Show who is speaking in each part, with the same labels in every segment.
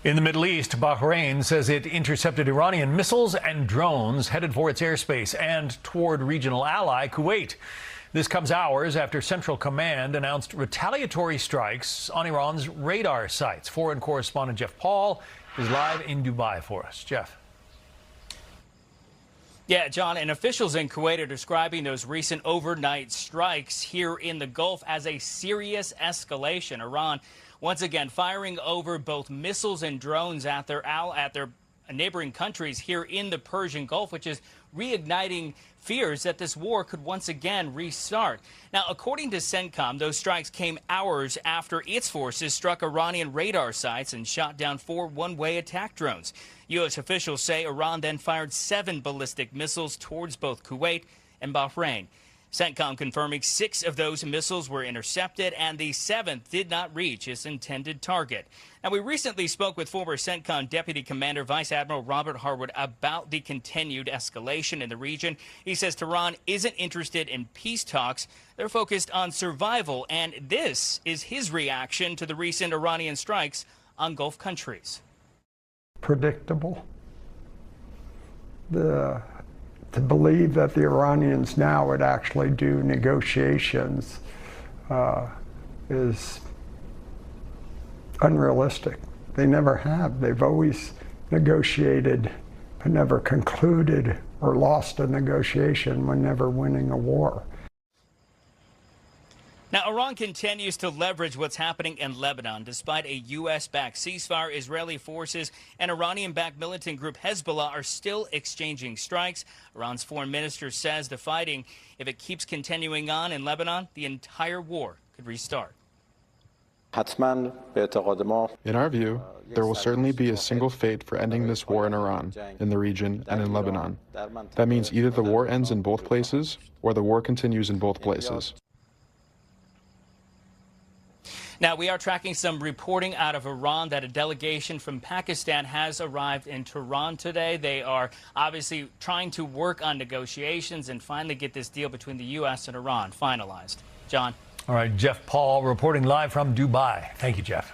Speaker 1: In the Middle East, Bahrain says it intercepted Iranian missiles and drones headed for its airspace and toward regional ally Kuwait. This comes hours after Central Command announced retaliatory strikes on Iran's radar sites. Foreign correspondent Jeff Paul is live in Dubai for us. Jeff.
Speaker 2: Yeah, John, and officials in Kuwait are describing those recent overnight strikes here in the Gulf as a serious escalation. Iran once again firing over both missiles and drones at their neighboring countries here in the Persian Gulf, which is reigniting fears that this war could once again restart. Now, according to CENTCOM, those strikes came hours after its forces struck Iranian radar sites and shot down 4 one-way attack drones. U.S. officials say Iran then fired 7 ballistic missiles towards both Kuwait and Bahrain. CENTCOM confirming 6 of those missiles were intercepted and the 7th did not reach its intended target. Now, we recently spoke with former CENTCOM Deputy Commander Vice Admiral Robert Harwood about the continued escalation in the region. He says Tehran isn't interested in peace talks. They're focused on survival, and this is his reaction to the recent Iranian strikes on Gulf countries.
Speaker 3: Predictable. To believe that the Iranians now would actually do negotiations is unrealistic. They never have. They've always negotiated but never concluded or lost a negotiation when never winning a war.
Speaker 2: Now, Iran continues to leverage what's happening in Lebanon. Despite a U.S.-backed ceasefire, Israeli forces and Iranian-backed militant group Hezbollah are still exchanging strikes. Iran's foreign minister says the fighting, if it keeps continuing on in Lebanon, the entire war could restart.
Speaker 4: In our view, there will certainly be a single fate for ending this war in Iran, in the region, and in Lebanon. That means either the war ends in both places, or the war continues in both places.
Speaker 2: Now, we are tracking some reporting out of Iran that a delegation from Pakistan has arrived in Tehran today. They are obviously trying to work on negotiations and finally get this deal between the U.S. and Iran finalized. John.
Speaker 1: All right, Jeff Paul reporting live from Dubai. Thank you, Jeff.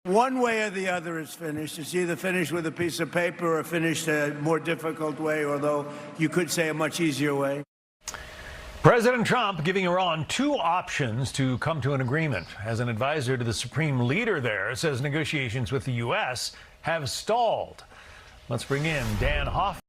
Speaker 5: One way or the other is finished. It's either finished with a piece of paper or finished a more difficult way, although you could say a much easier way.
Speaker 1: President Trump giving Iran 2 options to come to an agreement. As an advisor to the supreme leader there says negotiations with the U.S. have stalled. Let's bring in Dan Hoffman.